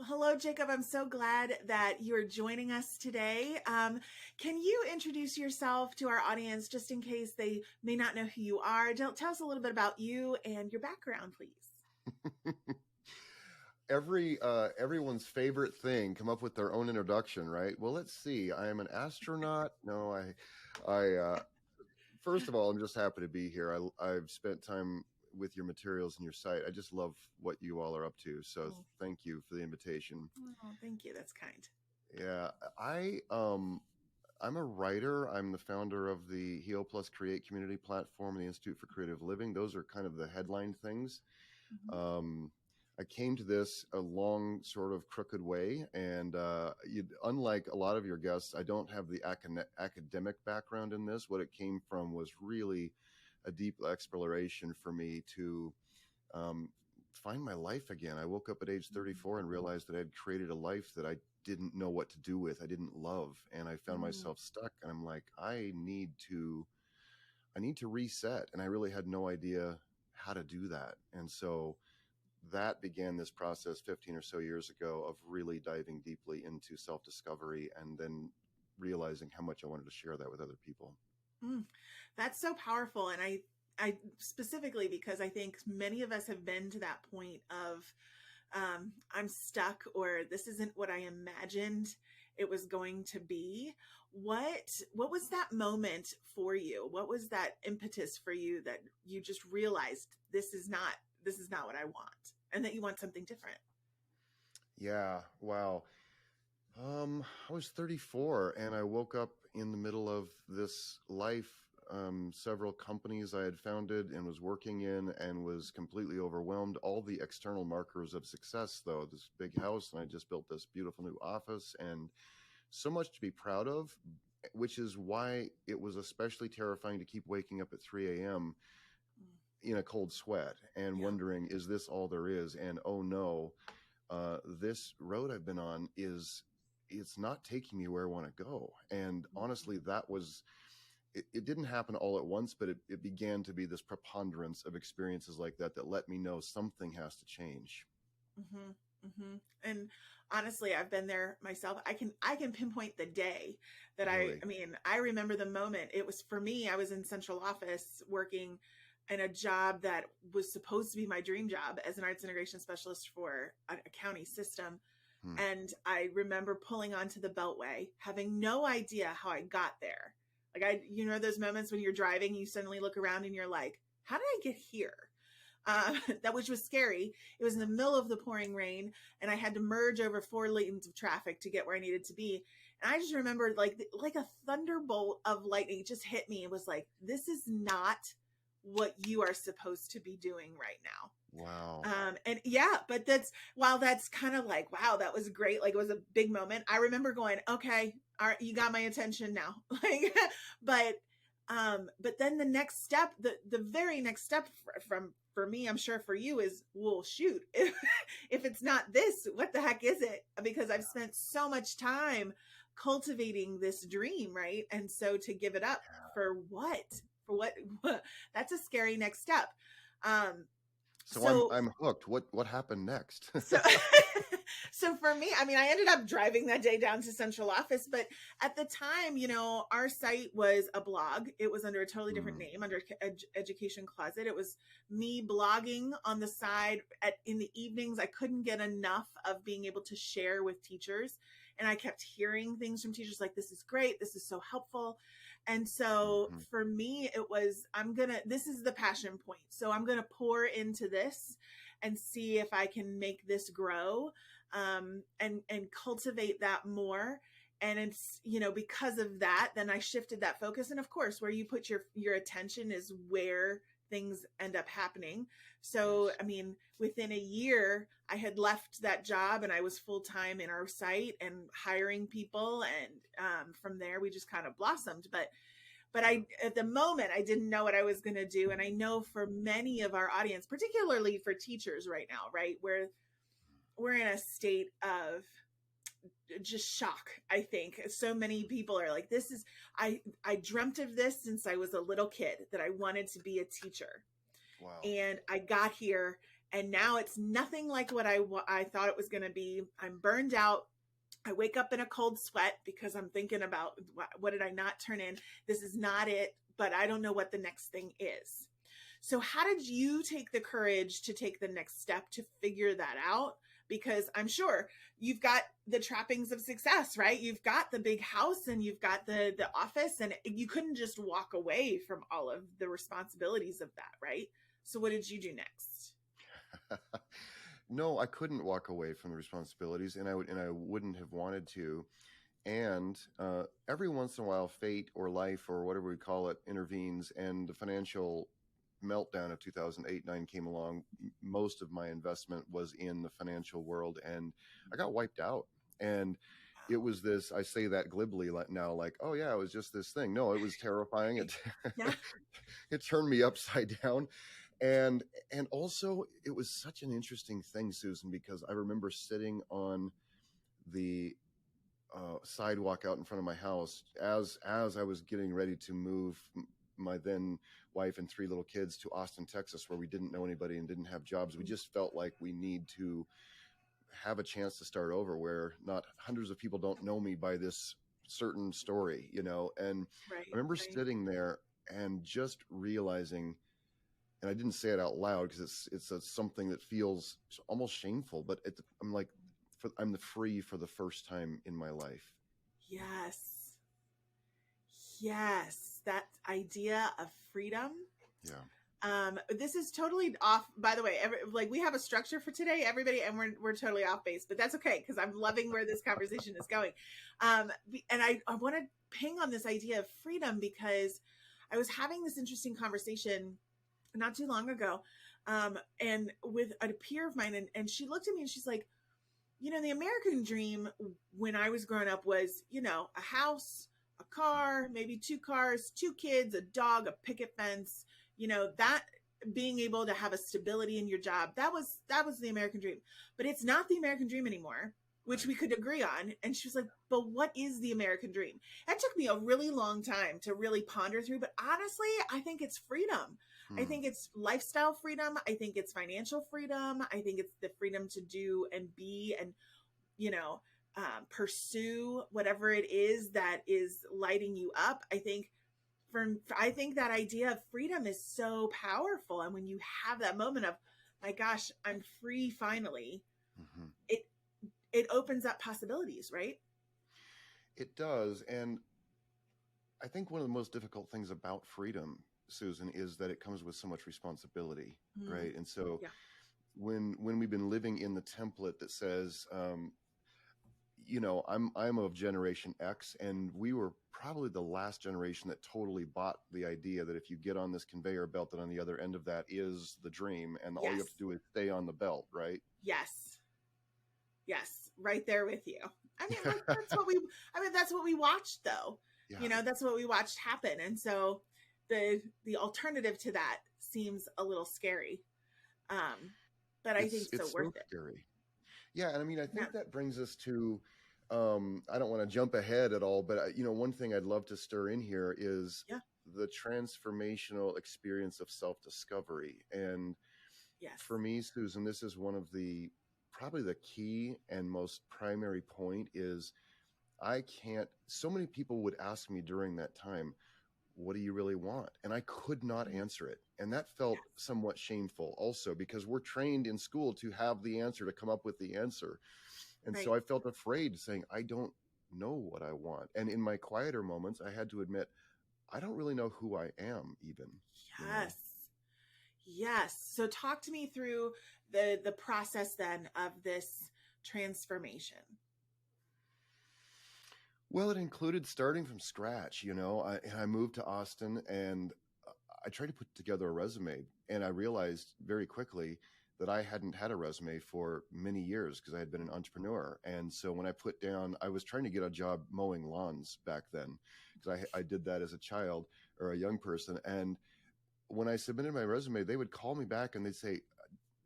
Hello, Jacob. I'm so glad that you're joining us today. Can you introduce yourself to our audience just in case they may not know who you are? Tell us a little bit about you and your background, please. Everyone's favorite thing, come up with their own introduction, right? Well, let's see. I am an astronaut. No, first of all, I'm just happy to be here. I've spent time with your materials and your site. I just love what you all are up to. So thank you for the invitation. Oh, thank you. That's kind. Yeah, I'm a writer. I'm the founder of the Heal Plus Create community platform, the Institute for Creative Living. Those are kind of the headline things. Mm-hmm. I came to this a long, sort of crooked way, and unlike a lot of your guests, I don't have the academic background in this. What it came from was really a deep exploration for me to find my life again. I woke up at age 34 and realized that I had created a life that I didn't know what to do with. I didn't love, and I found myself stuck. And I'm like, I need to reset, and I really had no idea how to do that. And so that began this process 15 or so years ago of really diving deeply into self-discovery and then realizing how much I wanted to share that with other people. That's so powerful. And I specifically, because I think many of us have been to that point of I'm stuck, or this isn't what I imagined it was going to be. What was that moment for you? What was that impetus for you that you just realized this is not what I want, and that you want something different? Yeah. Wow. I was 34 and I woke up in the middle of this life, several companies I had founded and was working in, and was completely overwhelmed. All the external markers of success, though, this big house, and I just built this beautiful new office, and so much to be proud of, which is why it was especially terrifying to keep waking up at 3 a.m. in a cold sweat and wondering, is this all there is? And oh no, this road I've been on it's not taking me where I want to go. And honestly, it didn't happen all at once, but it began to be this preponderance of experiences like that let me know something has to change. Mm-hmm. Mm-hmm. And honestly, I've been there myself. I can pinpoint the day that Really? I remember the moment. It was, for me, I was in central office working in a job that was supposed to be my dream job as an arts integration specialist for a county system. And I remember pulling onto the Beltway, having no idea how I got there. Like, those moments when you're driving, you suddenly look around and you're like, how did I get here? Which was scary. It was in the middle of the pouring rain, and I had to merge over 4 lanes of traffic to get where I needed to be. And I just remember like a thunderbolt of lightning just hit me. It was like, this is not what you are supposed to be doing right now. Wow. And yeah, but that's kind of like, wow, that was great. Like, it was a big moment. I remember going, okay, all right, you got my attention now. Like, but then the next step, the very next step for me, I'm sure for you, is, well, shoot, if it's not this, what the heck is it? Because I've spent so much time cultivating this dream, right? And so to give it up for what? That's a scary next step. So I'm hooked. What happened next? So for me, I ended up driving that day down to central office, but at the time, our site was a blog. It was under a totally different name, under Education Closet. It was me blogging on the side in the evenings. I couldn't get enough of being able to share with teachers. And I kept hearing things from teachers like, this is great. This is so helpful. And so for me, it was, this is the passion point. So I'm going to pour into this and see if I can make this grow, and cultivate that more. And it's, because of that, then I shifted that focus. And of course, where you put your attention is where things end up happening. So, within a year, I had left that job and I was full-time in our site and hiring people. And from there, we just kind of blossomed. But at the moment, I didn't know what I was going to do. And I know for many of our audience, particularly for teachers right now, right, where we're in a state of just shock. I think so many people are like, I dreamt of this since I was a little kid, that I wanted to be a teacher. Wow. And I got here And now it's nothing like what I thought it was going to be. I'm burned out. I wake up in a cold sweat because I'm thinking about what did I not turn in? This is not it, but I don't know what the next thing is. So how did you take the courage to take the next step to figure that out? Because I'm sure you've got the trappings of success, right? You've got the big house and you've got the office, and you couldn't just walk away from all of the responsibilities of that, right? So what did you do next? No, I couldn't walk away from the responsibilities, and I wouldn't have wanted to. And every once in a while, fate or life or whatever we call it intervenes, and the financial meltdown of 2008-9 came along. Most of my investment was in the financial world, and I got wiped out. And it was this, I say that glibly now, like, oh yeah, it was just this thing. No, it was terrifying. Yeah. It turned me upside down. And also it was such an interesting thing, Susan, because I remember sitting on the sidewalk out in front of my house as I was getting ready to move my then wife and 3 little kids to Austin, Texas, where we didn't know anybody and didn't have jobs. We just felt like we need to have a chance to start over, where not hundreds of people don't know me by this certain story, And Right. I remember Right. sitting there and just realizing, and I didn't say it out loud because it's something that feels almost shameful, but I'm like, I'm free for the first time in my life. Yes. Yes. That idea of freedom. Yeah. This is totally off, by the way. Like, we have a structure for today, everybody, and we're totally off base, but that's okay because I'm loving where this conversation is going. And I want to ping on this idea of freedom because I was having this interesting conversation not too long ago, and with a peer of mine, and she looked at me and she's like, the American dream when I was growing up was, a house, a car, maybe 2 cars, 2 kids, a dog, a picket fence, that being able to have a stability in your job. That was the American dream. But it's not the American dream anymore, which we could agree on. And she was like, but what is the American dream? That took me a really long time to really ponder through. But honestly, I think it's freedom. I think it's lifestyle freedom. I think it's financial freedom. I think it's the freedom to do and be and, pursue whatever it is that is lighting you up. I think that idea of freedom is so powerful. And when you have that moment of, my gosh, I'm free finally, Mm-hmm. it opens up possibilities, right? It does. And I think one of the most difficult things about freedom, Susan, is that it comes with so much responsibility, right? And so Yeah. when we've been living in the template that says, I'm of Generation X, and we were probably the last generation that totally bought the idea that if you get on this conveyor belt, that on the other end of that is the dream, and all you have to do is stay on the belt, right? Yes. Right there with you. I mean, like, that's what we watched though. Yeah. That's what we watched happen. And so the alternative to that seems a little scary. But I think It's so so worth it. scary. Yeah, and I mean, I Yeah. think that brings us to, I don't want to jump ahead at all, but one thing I'd love to stir in here is Yeah. the transformational experience of self-discovery. And Yes. for me, Susan, this is one of probably the key and most primary point is so many people would ask me during that time, what do you really want? And I could not answer it. And that felt somewhat shameful also, because we're trained in school to have the answer, to come up with the answer. And so I felt afraid saying, I don't know what I want. And in my quieter moments, I had to admit, I don't really know who I am even. Yes. Yes. So talk to me through the process then of this transformation. Well, it included starting from scratch. I moved to Austin, and I tried to put together a resume, and I realized very quickly that I hadn't had a resume for many years because I had been an entrepreneur. And so when I was trying to get a job mowing lawns back then, because I did that as a child or a young person. And when I submitted my resume, they would call me back and they'd say,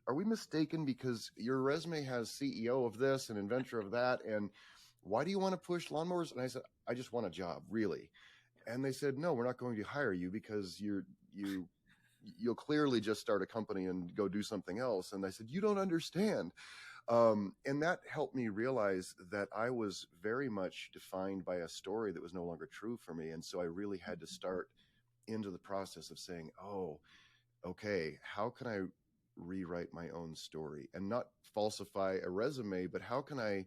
are we mistaken? Because your resume has CEO of this and inventor of that. And why do you want to push lawnmowers? And I said, I just want a job, really. And they said, no, we're not going to hire you because you you'll clearly just start a company and go do something else. And I said, you don't understand. And that helped me realize that I was very much defined by a story that was no longer true for me. And so I really had to start into the process of saying, oh, okay, how can I rewrite my own story and not falsify a resume, but how can I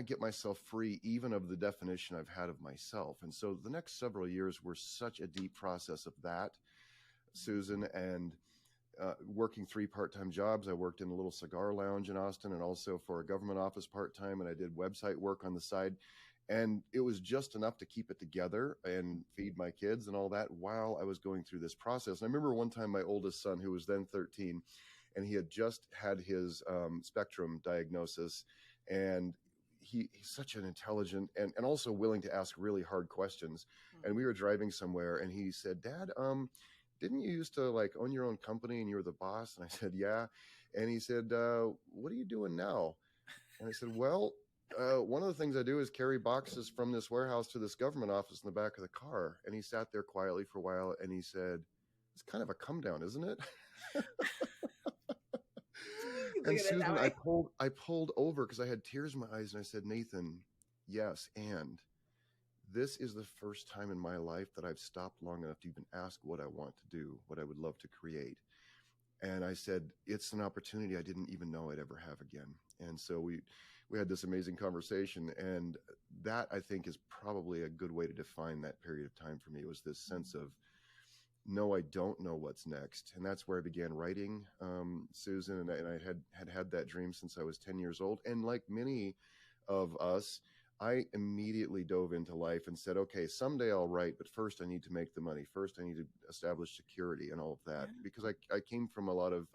get myself free even of the definition I've had of myself? And so the next several years were such a deep process of that, Susan, and working 3 part-time jobs. I worked in a little cigar lounge in Austin and also for a government office part-time, and I did website work on the side. And it was just enough to keep it together and feed my kids and all that while I was going through this process. And I remember one time my oldest son, who was then 13, and he had just had his spectrum diagnosis, and he's such an intelligent and also willing to ask really hard questions. And we were driving somewhere and he said, Dad, didn't you used to like own your own company and you were the boss? And I said, yeah. And he said, what are you doing now? And I said, well, one of the things I do is carry boxes from this warehouse to this government office in the back of the car. And he sat there quietly for a while and he said, it's kind of a come down, isn't it? And Susan, I pulled over because I had tears in my eyes and I said, Nathan, yes. And this is the first time in my life that I've stopped long enough to even ask what I want to do, what I would love to create. And I said, it's an opportunity I didn't even know I'd ever have again. And so we had this amazing conversation. And that, I think, is probably a good way to define that period of time for me. It was this sense of, no, I don't know what's next. And that's where I began writing, Susan. And I had that dream since I was 10 years old. And like many of us, I immediately dove into life and said, okay, someday I'll write, but first I need to make the money. First, I need to establish security and all of that, because I came from a lot of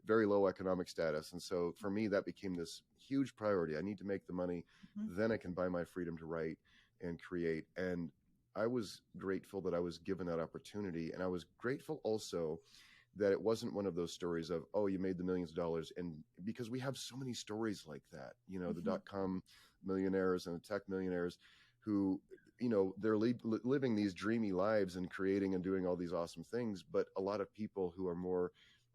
very low economic status. And so for me, that became this huge priority. I need to make the money. Then I can buy my freedom to write and create. And I was grateful that I was given that opportunity. And I was grateful also that it wasn't one of those stories of, oh, you made the millions of dollars. And because we have so many stories like that, you know, the .com millionaires and the tech millionaires who, you know, they're living these dreamy lives and creating and doing all these awesome things. But a lot of people who are more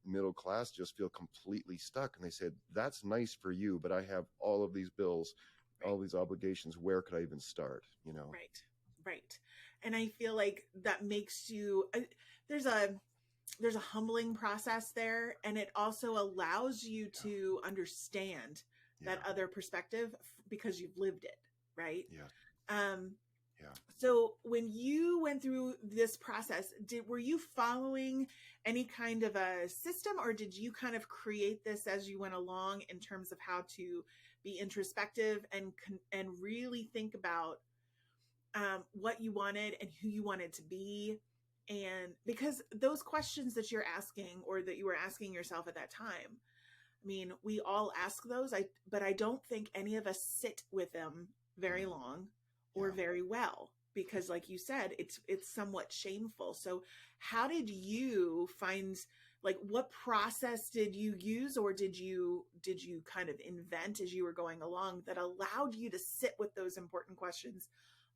middle class just feel completely stuck. And they said, that's nice for you, but I have all of these bills, all these obligations. Where could I even start? You know? Right. And I feel like that makes you, there's a humbling process there. And it also allows you to understand that other perspective because you've lived it. Right. So when you went through this process, were you following any kind of a system, or did you kind of create this as you went along in terms of how to be introspective and really think about what you wanted and who you wanted to be? And because those questions that you're asking, or that you were asking yourself at that time, I mean, we all ask those, but I don't think any of us sit with them very long or very well, because like you said, it's somewhat shameful. So how did you find, like, what process did you use, or did you kind of invent as you were going along that allowed you to sit with those important questions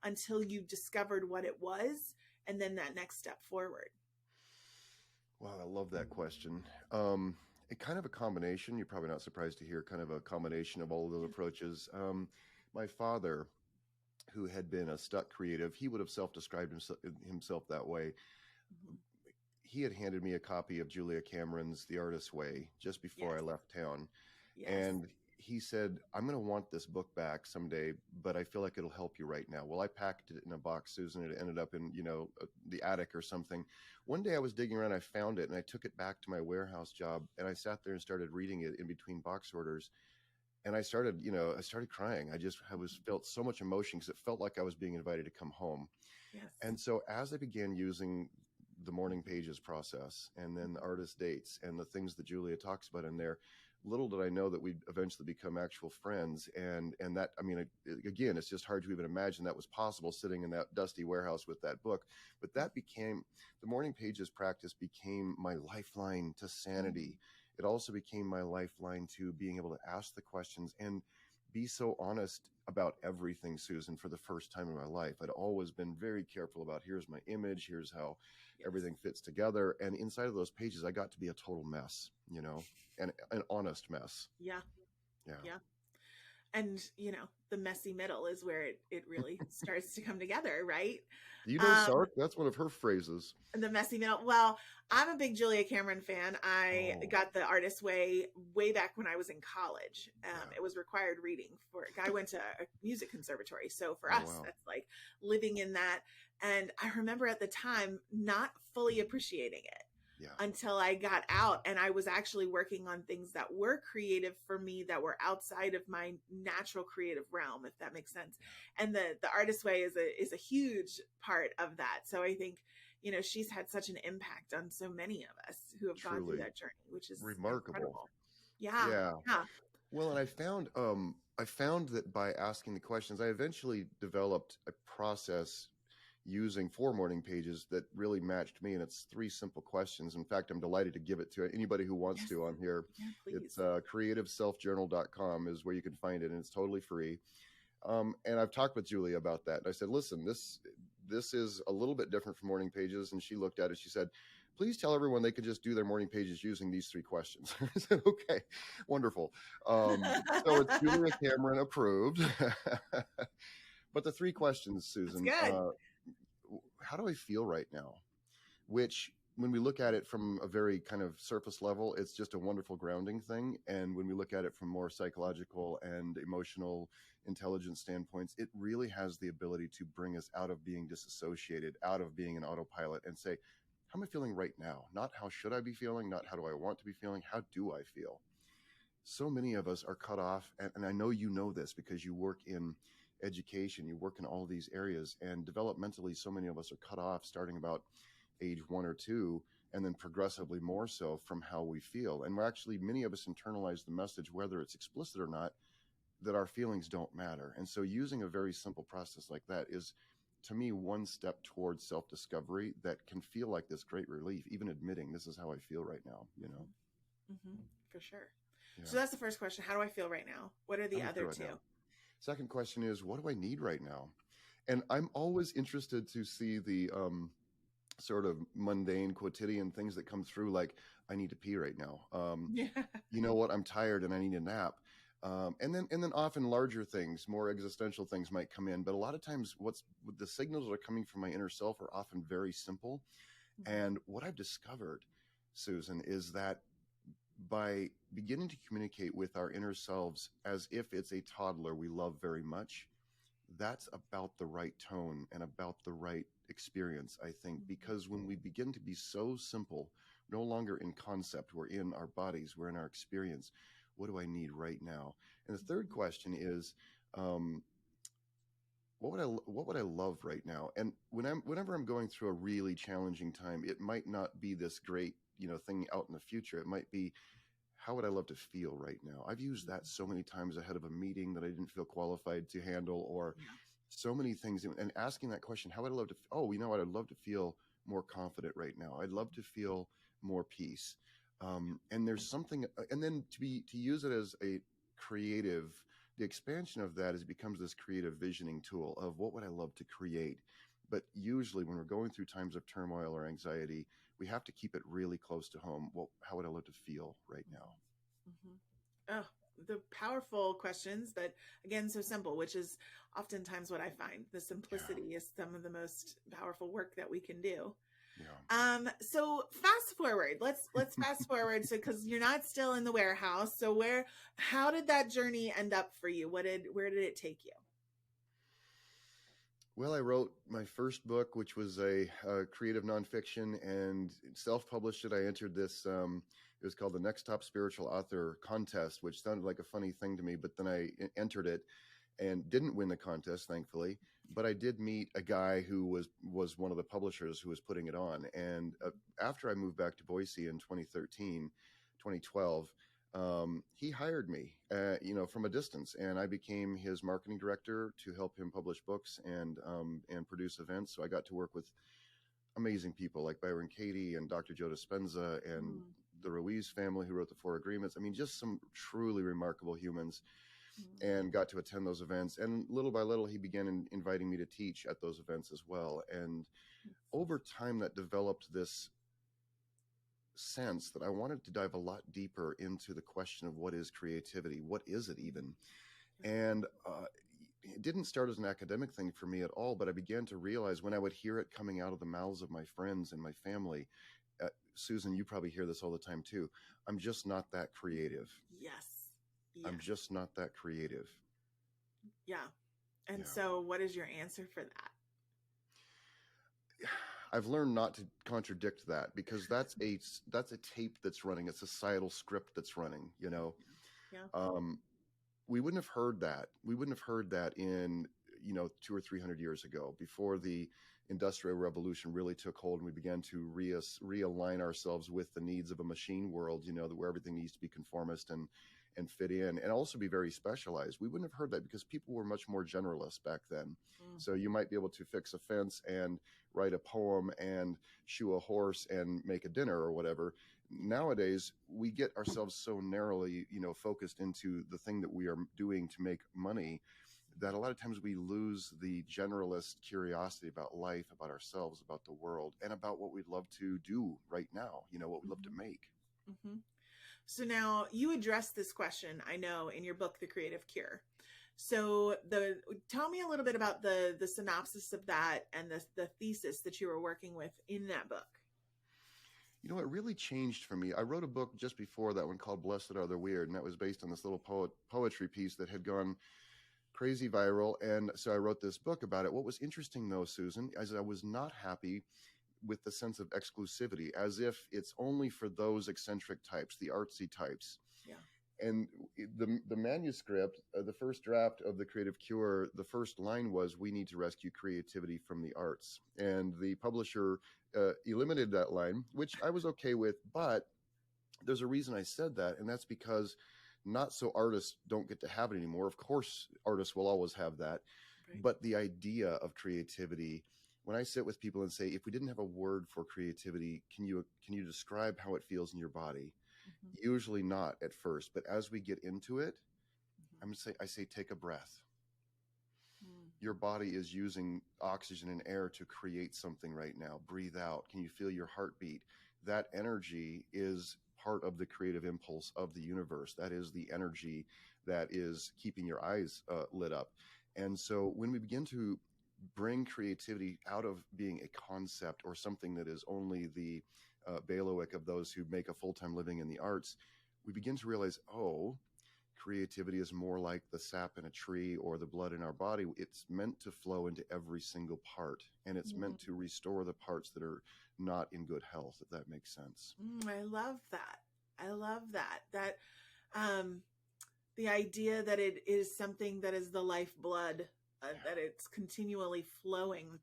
until you discovered what it was, and then that next step forward? Wow, I love that question. A kind of a combination, you're probably not surprised to hear, kind of a combination of all of those approaches. My father, who had been a stuck creative, he would have self-described himself that way. He had handed me a copy of Julia Cameron's The Artist's Way just before I left town. And he said, I'm going to want this book back someday, but I feel like it'll help you right now. Well, I packed it in a box, Susan. It ended up in, the attic or something. One day I was digging around, I found it, and I took it back to my warehouse job, and I sat there and started reading it in between box orders. And I started crying. I felt so much emotion because it felt like I was being invited to come home. And so as I began using the morning pages process and then the artist dates and the things that Julia talks about in there, little did I know that we'd eventually become actual friends. And that, I mean, again, it's just hard to even imagine that was possible sitting in that dusty warehouse with that book. But that became, the morning pages practice became my lifeline to sanity. It also became my lifeline to being able to ask the questions and be so honest about everything, Susan, for the first time in my life. I'd always been very careful about here's my image, here's how Yes. everything fits together. And inside of those pages, I got to be a total mess, you know, and an honest mess. Yeah. Yeah. Yeah. And the messy middle is where it really starts to come together, right? You know, um Sark, that's one of her phrases. the messy middle. Well, I'm a big Julia Cameron fan. I Oh, got The Artist's way back when I was in college. yeah. It was required reading for I went to a music conservatory, so for Oh, us wow. that's like living in that. And I remember at the time not fully appreciating it Yeah. until I got out and I was actually working on things that were creative for me, that were outside of my natural creative realm, if that makes sense. And the Artist Way is a huge part of that. So I think, she's had such an impact on so many of us who have gone through Truly that journey, which is remarkable. incredible. Yeah. Yeah. Yeah. Well, and I found that by asking the questions, I eventually developed a process using 4 morning pages that really matched me. And it's 3 simple questions. In fact, I'm delighted to give it to anybody who wants Yes. to on here. Yeah, It's please. creativeselfjournal.com is where you can find it, and it's totally free. And I've talked with Julia about that. And I said, listen, this is a little bit different from morning pages. And she looked at it. She said, please tell everyone they could just do their morning pages using these 3 questions. I said, okay, wonderful. So it's Julia Cameron approved. But the 3 questions, That's Susan, good. how do I feel right now? Which, when we look at it from a very kind of surface level, it's just a wonderful grounding thing. And when we look at it from more psychological and emotional intelligence standpoints, it really has the ability to bring us out of being disassociated, out of being an autopilot, and say, how am I feeling right now? Not how should I be feeling, not how do I want to be feeling, how do I feel? So many of us are cut off, and I know you know this because you work in education, you work in all these areas, and developmentally, so many of us are cut off starting about age 1 or 2, and then progressively more so from how we feel. And we're actually, many of us internalize the message, whether it's explicit or not, that our feelings don't matter. And so using a very simple process like that is, to me, one step towards self-discovery that can feel like this great relief, even admitting this is how I feel right now, you know? Mm-hmm. For sure. Yeah. So that's the first question. How do I feel right now? What are the other 2? Now. Second question is, what do I need right now? And I'm always interested to see the sort of mundane, quotidian things that come through, like, I need to pee right now. Yeah. You know what? I'm tired and I need a nap. And then often larger things, more existential things might come in. But a lot of times the signals that are coming from my inner self are often very simple. Mm-hmm. And what I've discovered, Susan, is that by beginning to communicate with our inner selves as if it's a toddler we love very much, that's about the right tone and about the right experience, I think, because when we begin to be so simple, no longer in concept, we're in our bodies, we're in our experience. What do I need right now? And the third question is, what would I love right now? And whenever I'm going through a really challenging time, it might not be this great, thing out in the future. It might be, how would I love to feel right now? I've used that so many times ahead of a meeting that I didn't feel qualified to handle, or so many things. And asking that question, how would I love to, what? I'd love to feel more confident right now. I'd love to feel more peace. And there's something, and then to use it as a creative, the expansion of that is becomes this creative visioning tool of what would I love to create. But usually when we're going through times of turmoil or anxiety, we have to keep it really close to home. Well, how would I love to feel right now? Mm-hmm. Oh, the powerful questions, but again, so simple, which is oftentimes what I find. The simplicity is some of the most powerful work that we can do. Yeah. So fast forward. Let's fast forward. So, because you're not still in the warehouse. So how did that journey end up for you? Where did it take you? Well, I wrote my first book, which was a creative nonfiction, and self-published it. I entered this, it was called the Next Top Spiritual Author Contest, which sounded like a funny thing to me, but then I entered it and didn't win the contest, thankfully. But I did meet a guy who was one of the publishers who was putting it on. And after I moved back to Boise in 2012, he hired me, from a distance, and I became his marketing director to help him publish books and produce events. So I got to work with amazing people like Byron Katie and Dr. Joe Dispenza and the Ruiz family who wrote the 4 Agreements. I mean, just some truly remarkable humans. and got to attend those events. And little by little, he began inviting me to teach at those events as well. And over time, that developed this sense that I wanted to dive a lot deeper into the question of what is creativity? What is it even? And it didn't start as an academic thing for me at all, but I began to realize when I would hear it coming out of the mouths of my friends and my family, Susan, you probably hear this all the time too. I'm just not that creative. Yes. I'm just not that creative. Yeah. And so what is your answer for that? I've learned not to contradict that, because that's a tape that's running, a societal script that's running, you know. Yeah. We wouldn't have heard that. We wouldn't have heard that in, 200 or 300 years ago, before the Industrial Revolution really took hold and we began to realign ourselves with the needs of a machine world, where everything needs to be conformist and fit in, and also be very specialized. We wouldn't have heard that because people were much more generalist back then. So you might be able to fix a fence and write a poem and shoe a horse and make a dinner or whatever. Nowadays, we get ourselves so narrowly, focused into the thing that we are doing to make money, that a lot of times we lose the generalist curiosity about life, about ourselves, about the world, and about what we'd love to do right now, what we'd love to make. Mm-hmm. So now you address this question, I know, in your book, The Creative Cure. So tell me a little bit about the synopsis of that and the thesis that you were working with in that book. It really changed for me. I wrote a book just before that one called Blessed Are the Weird, and that was based on this little poetry piece that had gone crazy viral. And so I wrote this book about it. What was interesting, though, Susan, is I was not happy with the sense of exclusivity, as if it's only for those eccentric types, the artsy types. Yeah. And the manuscript, the first draft of The Creative Cure, the first line was, "We need to rescue creativity from the arts." And the publisher eliminated that line, which I was okay with. But there's a reason I said that, and that's because not so artists don't get to have it anymore. Of course, artists will always have that. Right. But the idea of creativity, when I sit with people and say, if we didn't have a word for creativity, can you describe how it feels in your body? Mm-hmm. Usually not at first, but as we get into it, mm-hmm. I say, take a breath. Mm. Your body is using oxygen and air to create something right now. Breathe out. Can you feel your heartbeat? That energy is part of the creative impulse of the universe. That is the energy that is keeping your eyes lit up. And so when we begin to bring creativity out of being a concept or something that is only the bailiwick of those who make a full-time living in the arts, we begin to realize, creativity is more like the sap in a tree or the blood in our body. It's meant to flow into every single part, and it's meant to restore the parts that are not in good health, if that makes sense. I love that. That the idea that it is something that is the lifeblood, that it's continually flowing.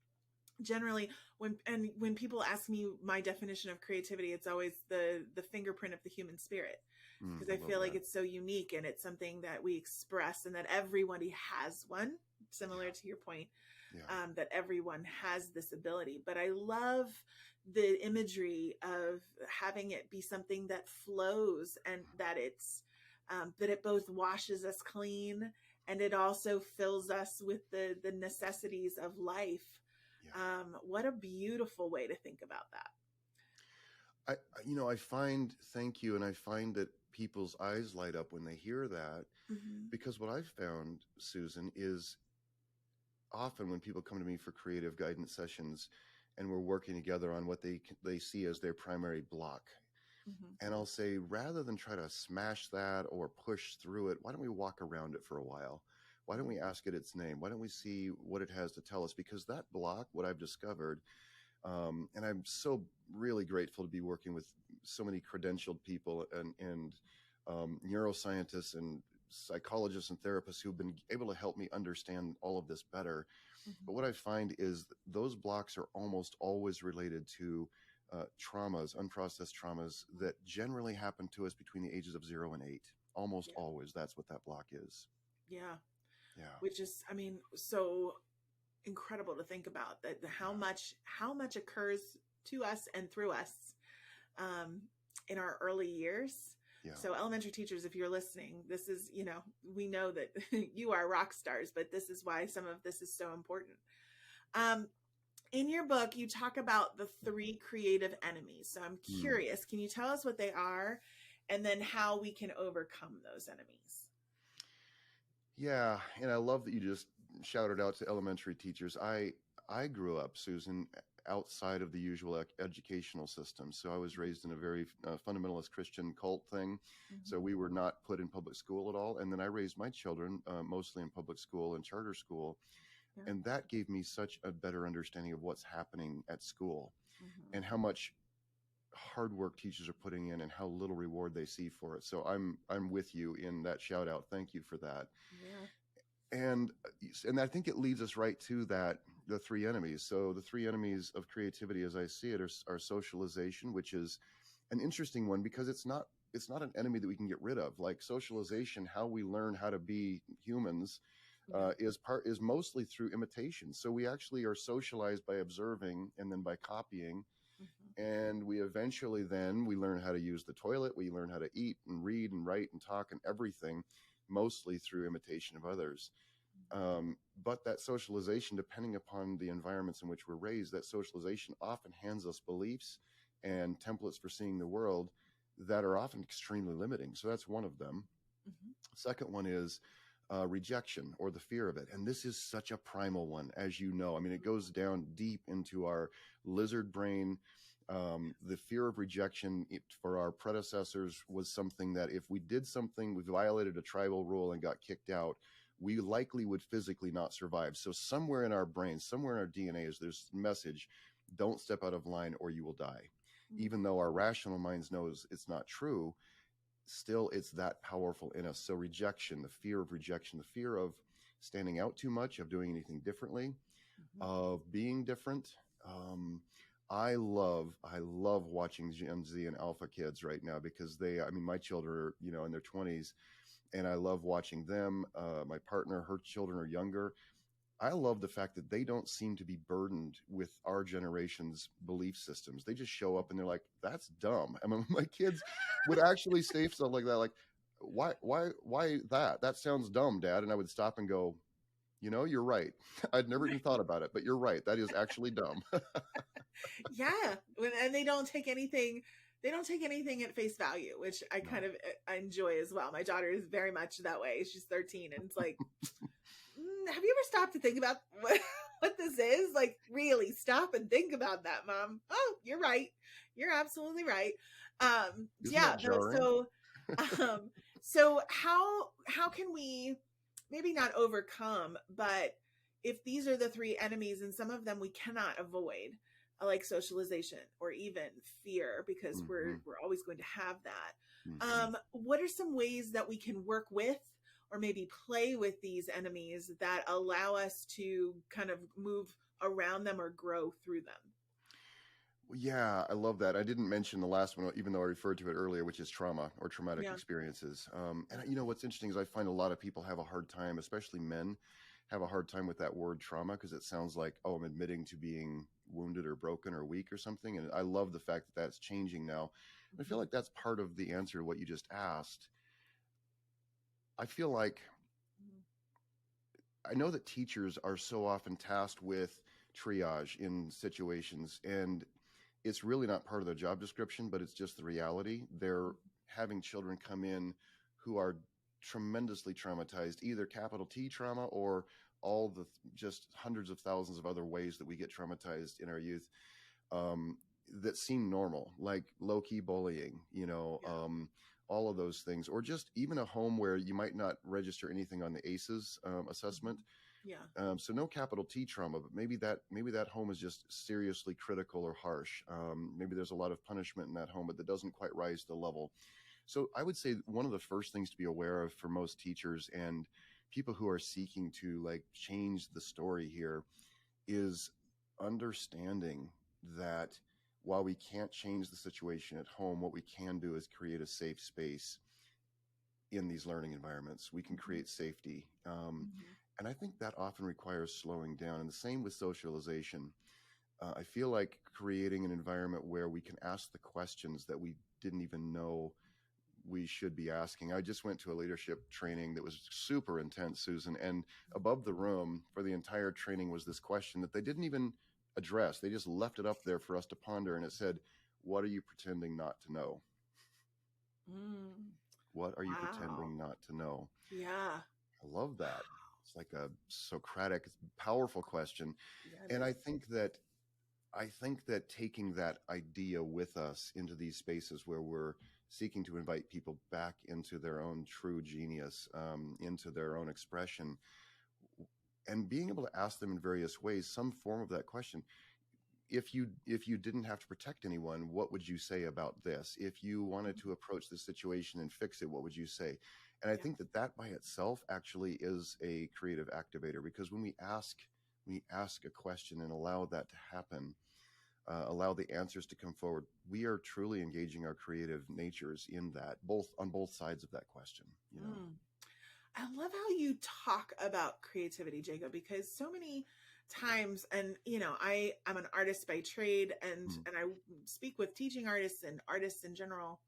Generally, when people ask me my definition of creativity, it's always the fingerprint of the human spirit, because I feel like it's so unique, and it's something that we express, and that everybody has one, similar to your point, that everyone has this ability. But I love the imagery of having it be something that flows, and that it's that it both washes us clean, and it also fills us with the necessities of life. What a beautiful way to think about that. I find, thank you. And I find that people's eyes light up when they hear that, mm-hmm. because what I've found, Susan, is often when people come to me for creative guidance sessions and we're working together on what they see as their primary block. Mm-hmm. And I'll say, rather than try to smash that or push through it, why don't we walk around it for a while? Why don't we ask it its name? Why don't we see what it has to tell us? Because that block, what I've discovered, and I'm so really grateful to be working with so many credentialed people and neuroscientists and psychologists and therapists who've been able to help me understand all of this better. Mm-hmm. But what I find is those blocks are almost always related to traumas, unprocessed traumas that generally happen to us between the ages of 0 and 8. Almost always, that's what that block is. Yeah. Which is, so incredible to think about, that how much occurs to us and through us in our early years. Yeah. So elementary teachers, if you're listening, this is, we know that you are rock stars, but this is why some of this is so important. Um, in your book, you talk about the 3 creative enemies. So I'm Mm. curious, can you tell us what they are and then how we can overcome those enemies? Yeah, and I love that you just shouted out to elementary teachers. I grew up, Susan, outside of the usual educational system. So I was raised in a very fundamentalist Christian cult thing. So Mm-hmm. we were not put in public school at all. And then I raised my children mostly in public school and charter school. Yeah. And that gave me such a better understanding of what's happening at school Mm-hmm. and how much hard work teachers are putting in and how little reward they see for it. So I'm with you in that shout out. Thank you for that. Yeah. And I think it leads us right to that, the 3 enemies. So the 3 enemies of creativity, as I see it, are socialization, which is an interesting one because it's not an enemy that we can get rid of. Like socialization, how we learn how to be humans Yeah. is mostly through imitation. So we actually are socialized by observing and then by copying. Mm-hmm. And we eventually then we learn how to use the toilet. We learn how to eat and read and write and talk and everything, mostly through imitation of others. But that socialization, depending upon the environments in which we're raised, that socialization often hands us beliefs and templates for seeing the world that are often extremely limiting. So that's one of them. Mm-hmm. Second one is rejection or the fear of it. And this is such a primal one, as you know. I mean, it goes down deep into our lizard brain. The fear of rejection for our predecessors was something that if we did something, we violated a tribal rule and got kicked out, we likely would physically not survive. So somewhere in our brains, somewhere in our DNA is this message, don't step out of line or you will die. Even though our rational minds knows it's not true, still it's that powerful in us. So rejection, the fear of rejection, the fear of standing out too much, of doing anything differently, Mm-hmm. of being different. I love watching Gen Z and Alpha kids right now because my children are, in their 20s, and I love watching them. My partner, her children are younger. I love the fact that they don't seem to be burdened with our generation's belief systems. They just show up and they're like, that's dumb. I mean, my kids would actually say stuff like that, like, why that? That sounds dumb, Dad. And I would stop and go, you're right. I'd never even thought about it, but you're right. That is actually dumb. Yeah, and they don't take anything. They don't take anything at face value, which I No. kind of I enjoy as well. My daughter is very much that way. She's 13, and it's like, have you ever stopped to think about what this is? Like, really stop and think about that, Mom. Oh, you're right. You're absolutely right. Isn't Yeah. that jarring? Um, so how can we maybe not overcome, but if these are the 3 enemies, and some of them we cannot avoid, like socialization or even fear, because Mm-hmm. we're always going to have that. Mm-hmm. What are some ways that we can work with or maybe play with these enemies that allow us to kind of move around them or grow through them? Yeah, I love that. I didn't mention the last one, even though I referred to it earlier, which is trauma or traumatic Yeah. experiences. What's interesting is I find a lot of people have a hard time, especially men, have a hard time with that word trauma because it sounds like, oh, I'm admitting to being wounded or broken or weak or something. And I love the fact that that's changing now. I feel like that's part of the answer to what you just asked. I feel like I know that teachers are so often tasked with triage in situations, and it's really not part of their job description, but it's just the reality. They're having children come in who are tremendously traumatized, either capital T trauma or all the just hundreds of thousands of other ways that we get traumatized in our youth, that seem normal, like low key bullying, Yeah. all of those things, or just even a home where you might not register anything on the ACEs assessment. Yeah. So no capital T trauma, but maybe that home is just seriously critical or harsh. Maybe there's a lot of punishment in that home, but that doesn't quite rise to the level. So I would say one of the first things to be aware of for most teachers and people who are seeking to like change the story here is understanding that while we can't change the situation at home, what we can do is create a safe space in these learning environments. We can create safety. And I think that often requires slowing down. And the same with socialization. I feel like creating an environment where we can ask the questions that we didn't even know we should be asking. I just went to a leadership training that was super intense, Susan, and above the room for the entire training was this question that they didn't even address. They just left it up there for us to ponder, and it said, "What are you pretending not to know? Mm. What are you Wow. pretending not to know?" Yeah. I love that. It's like a Socratic, powerful question. Yeah, it And is. I think that taking that idea with us into these spaces where we're seeking to invite people back into their own true genius, into their own expression, and being able to ask them in various ways some form of that question. If you didn't have to protect anyone, what would you say about this? If you wanted to approach the situation and fix it, what would you say? And I Yeah. think that that by itself actually is a creative activator, because when we ask a question and allow that to happen, allow the answers to come forward, we are truly engaging our creative natures in that, both on both sides of that question, you know. Mm. I love how you talk about creativity, Jacob, because so many times, and I'm an artist by trade, Mm, and I speak with teaching artists and artists in general.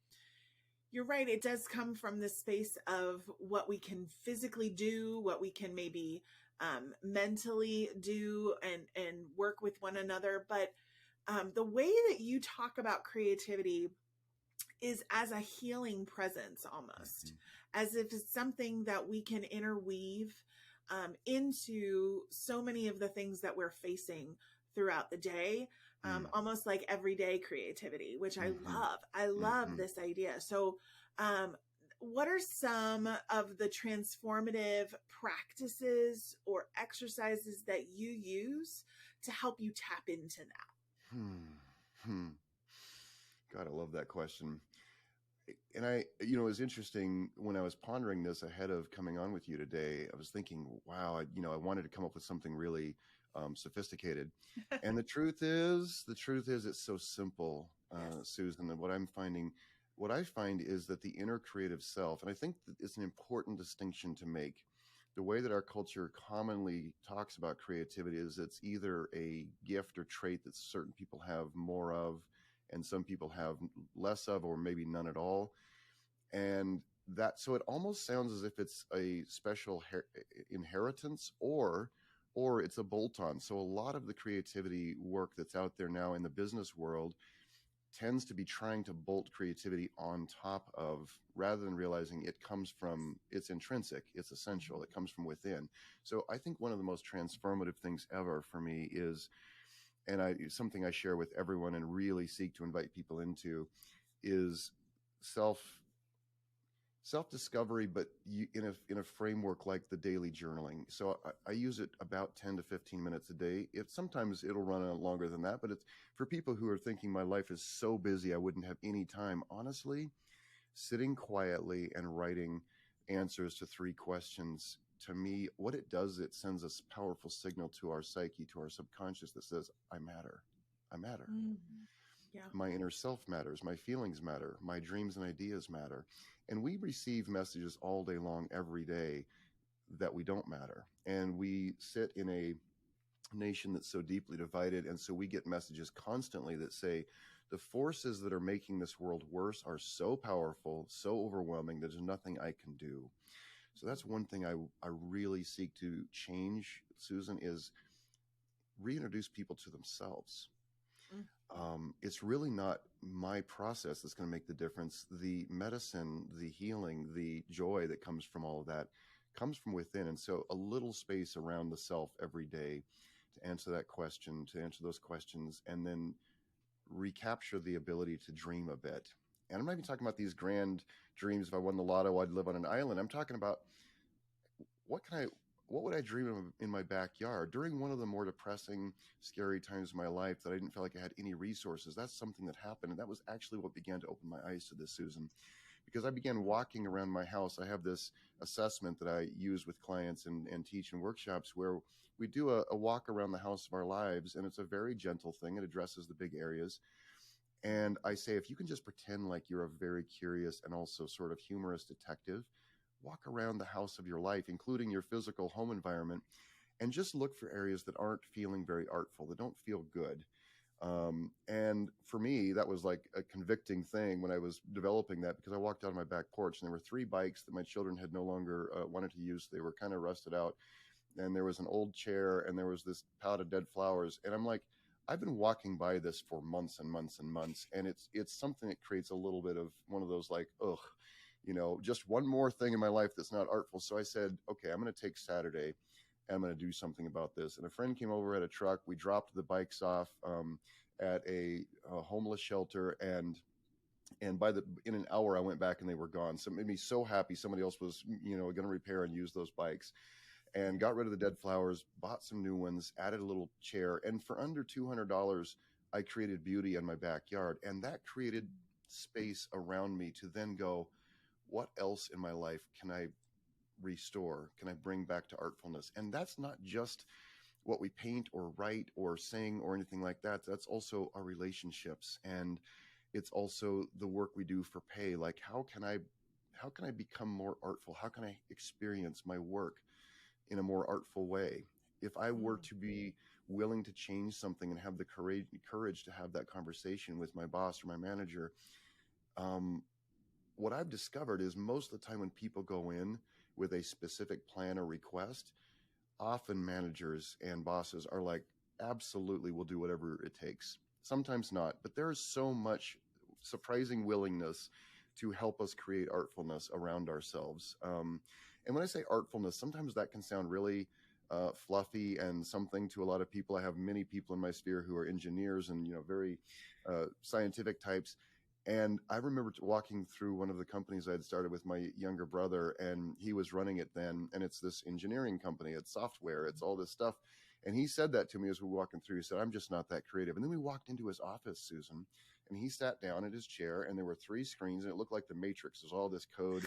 You're right, it does come from the space of what we can physically do, what we can maybe mentally do, and work with one another. But the way that you talk about creativity is as a healing presence, almost mhm, as if it's something that we can interweave into so many of the things that we're facing throughout the day, mm, almost like everyday creativity, which I mhm, love. I love mhm. this idea. So um, what are some of the transformative practices or exercises that you use to help you tap into that? Hmm. Hmm. God, I love that question. And it was interesting when I was pondering this ahead of coming on with you today. I was thinking, wow, I wanted to come up with something really sophisticated. And the truth is, it's so simple, Yes. Susan. And what I find is that the inner creative self, and I think that it's an important distinction to make. The way that our culture commonly talks about creativity is it's either a gift or trait that certain people have more of, and some people have less of, or maybe none at all. And that, so it almost sounds as if it's a special inheritance, or it's a bolt on. So a lot of the creativity work that's out there now in the business world tends to be trying to bolt creativity on top of, rather than realizing it's intrinsic, it's essential, it comes from within. So I think one of the most transformative things ever for me is, and something I share with everyone and really seek to invite people into, is self self discovery, but in a framework like the daily journaling. So I use it about 10 to 15 minutes a day. If sometimes it'll run on longer than that, but it's for people who are thinking my life is so busy I wouldn't have any time. Honestly, sitting quietly and writing answers to three questions, to me, what it does, it sends a powerful signal to our psyche, to our subconscious, that says, I matter. I matter. Mhm. Yeah. My inner self matters. My feelings matter. My dreams and ideas matter. And we receive messages all day long, every day, that we don't matter. And we sit in a nation that's so deeply divided. And so we get messages constantly that say the forces that are making this world worse are so powerful, so overwhelming, there's nothing I can do. So that's one thing I really seek to change, Susan, is reintroduce people to themselves. Mm. It's really not my process that's going to make the difference. The medicine, the healing, the joy that comes from all of that comes from within. And so a little space around the self every day to answer that question, to answer those questions, and then recapture the ability to dream a bit. And I'm not even talking about these grand dreams. If I won the lotto, I'd live on an island. I'm talking about what can I what would I dream of in my backyard during one of the more depressing, scary times of my life that I didn't feel like I had any resources. That's something that happened, and that was actually what began to open my eyes to this, Susan, because I began walking around my house. I have this assessment that I use with clients and teach in workshops, where we do a walk around the house of our lives, and it's a very gentle thing. It addresses the big areas. And I say, if you can just pretend like you're a very curious and also sort of humorous detective, walk around the house of your life, including your physical home environment, and just look for areas that aren't feeling very artful, that don't feel good. And for me, that was like a convicting thing when I was developing that, because I walked out on my back porch and there were three bikes that my children had no longer wanted to use. They were kind of rusted out. And there was an old chair and there was this pallet of dead flowers. And I'm like, I've been walking by this for months and months and months. And it's something that creates a little bit of one of those like, ugh, just one more thing in my life that's not artful. So I said, okay, I'm going to take Saturday and I'm going to do something about this. And a friend came over at a truck. We dropped the bikes off at a homeless shelter, and in an hour I went back and they were gone. So it made me so happy. Somebody else was going to repair and use those bikes, and got rid of the dead flowers, bought some new ones, added a little chair, and for under $200 I created beauty in my backyard. And that created space around me to then go, what else in my life can I restore? Can I bring back to artfulness? And that's not just what we paint or write or sing or anything like that. That's also our relationships, and it's also the work we do for pay. Like, how can I become more artful? How can I experience my work in a more artful way? If I were to be willing to change something and have the courage to have that conversation with my boss or my manager, what I've discovered is most of the time when people go in with a specific plan or request, often managers and bosses are like, absolutely, we'll do whatever it takes. Sometimes not, but there's so much surprising willingness to help us create artfulness around ourselves. And when I say artfulness, sometimes that can sound really fluffy and something to a lot of people. I have many people in my sphere who are engineers and very scientific types. And I remember walking through one of the companies I had started with my younger brother, and he was running it then. And it's this engineering company, it's software, it's all this stuff. And he said that to me as we were walking through. He said, I'm just not that creative. And then we walked into his office, Susan, and he sat down at his chair, and there were three screens, and it looked like the Matrix. There's all this code.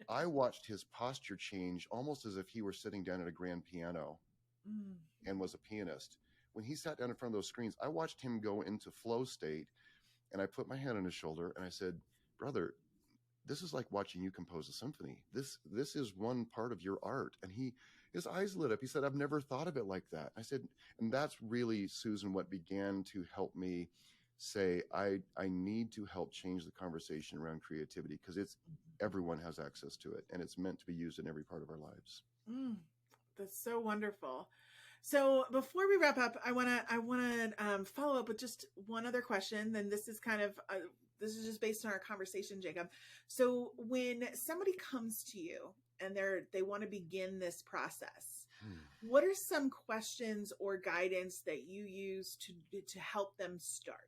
I watched his posture change almost as if he were sitting down at a grand piano and was a pianist. When he sat down in front of those screens, I watched him go into flow state. And I put my hand on his shoulder and I said, brother, this is like watching you compose a symphony. This is one part of your art. And his eyes lit up. He said, I've never thought of it like that. I said, and that's really, Susan, what began to help me say, I need to help change the conversation around creativity, because everyone has access to it, and it's meant to be used in every part of our lives. That's so wonderful. So before we wrap up, I want to follow up with just one other question. Then this is this is just based on our conversation, Jacob. So when somebody comes to you and they want to begin this process, what are some questions or guidance that you use to help them start?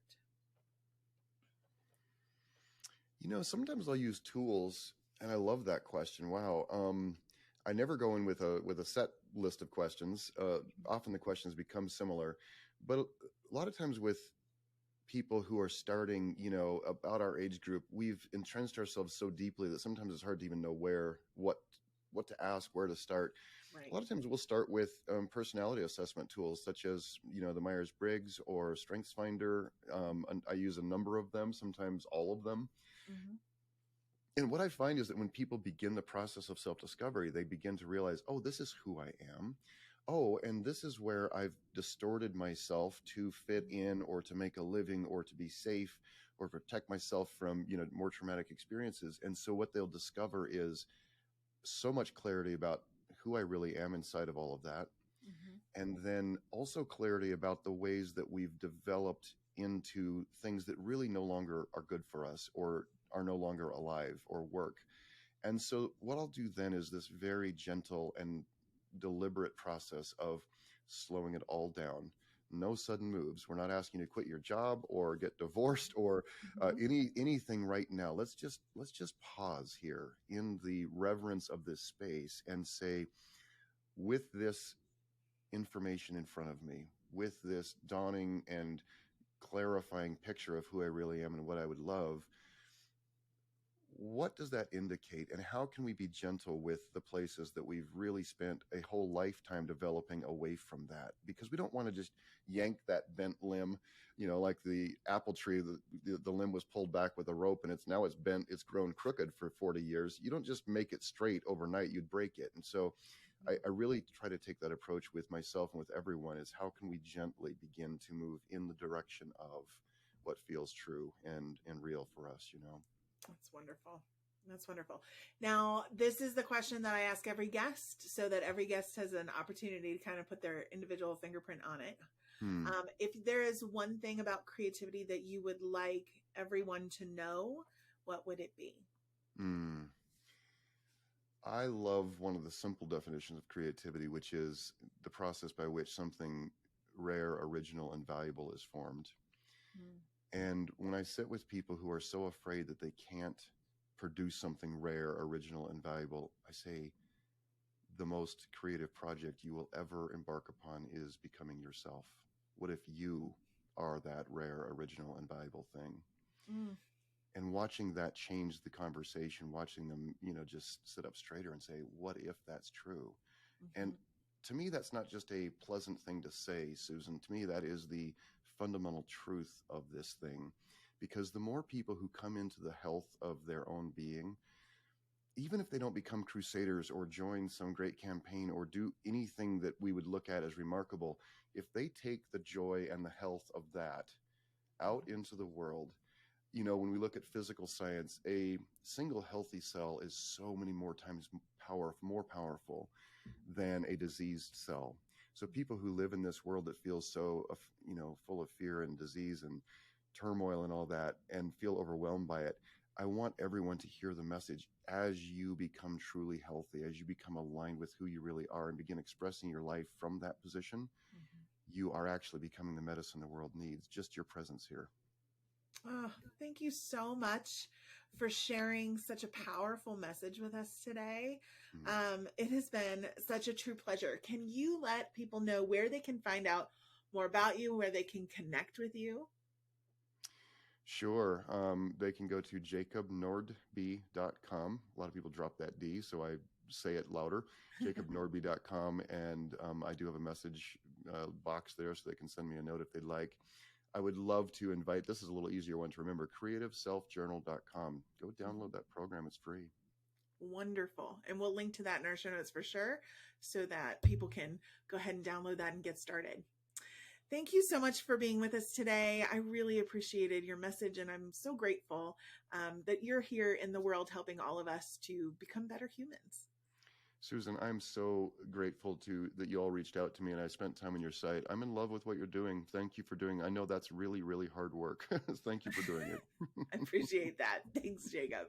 Sometimes I'll use tools, and I love that question. Wow. I never go in with a set list of questions. Often the questions become similar, but a lot of times with people who are starting, about our age group, we've entrenched ourselves so deeply that sometimes it's hard to even know what to ask, where to start. Right. A lot of times we'll start with personality assessment tools such as, the Myers-Briggs or StrengthsFinder. And I use a number of them, sometimes all of them. Mm-hmm. And what I find is that when people begin the process of self-discovery, they begin to realize, oh, this is who I am. Oh, and this is where I've distorted myself to fit in or to make a living or to be safe or protect myself from, more traumatic experiences. And so what they'll discover is so much clarity about who I really am inside of all of that. Mm-hmm. And then also clarity about the ways that we've developed into things that really no longer are good for us or are no longer alive or work. And so what I'll do then is this very gentle and deliberate process of slowing it all down. No sudden moves. We're not asking you to quit your job or get divorced or anything right now. Let's just pause here in the reverence of this space and say, with this information in front of me, with this dawning and clarifying picture of who I really am and what I would love, what does that indicate, and how can we be gentle with the places that we've really spent a whole lifetime developing away from that? Because we don't want to just yank that bent limb, like the apple tree, the limb was pulled back with a rope and it's bent, it's grown crooked for 40 years. You don't just make it straight overnight, you'd break it. And so I really try to take that approach with myself and with everyone, is how can we gently begin to move in the direction of what feels true and real for us, you know? That's wonderful. That's wonderful. Now, this is the question that I ask every guest so that every guest has an opportunity to kind of put their individual fingerprint on it. Hmm. If there is one thing about creativity that you would like everyone to know, what would it be? Hmm. I love one of the simple definitions of creativity, which is the process by which something rare, original, and valuable is formed. Mm. And when I sit with people who are so afraid that they can't produce something rare, original, and valuable, I say the most creative project you will ever embark upon is becoming yourself. What if you are that rare, original, and valuable thing? Mm. And watching that change the conversation, watching them, just sit up straighter and say, what if that's true? And Mhm. to me, that's not just a pleasant thing to say, Susan. To me, that is the fundamental truth of this thing. Because the more people who come into the health of their own being, even if they don't become crusaders or join some great campaign or do anything that we would look at as remarkable, if they take the joy and the health of that out into the world, when we look at physical science, a single healthy cell is so many more times more powerful than a diseased cell. So people who live in this world that feels so, full of fear and disease and turmoil and all that, and feel overwhelmed by it, I want everyone to hear the message. As you become truly healthy, as you become aligned with who you really are and begin expressing your life from that position, Mhm. you are actually becoming the medicine the world needs. Just your presence here. Oh, thank you so much for sharing such a powerful message with us today. Mm. It has been such a true pleasure. Can you let people know where they can find out more about you, where they can connect with you? Sure. They can go to jacobnordby.com. A lot of people drop that D, so I say it louder. jacobnordby.com. And I do have a message box there so they can send me a note if they'd like. I would love to invite, this is a little easier one to remember, creativeselfjournal.com. Go download that program. It's free. Wonderful. And we'll link to that in our show notes for sure so that people can go ahead and download that and get started. Thank you so much for being with us today. I really appreciated your message, and I'm so grateful that you're here in the world helping all of us to become better humans. Susan, I'm so grateful that you all reached out to me and I spent time on your site. I'm in love with what you're doing. Thank you for doing. I know that's really, really hard work. Thank you for doing it. I appreciate that. Thanks, Jacob.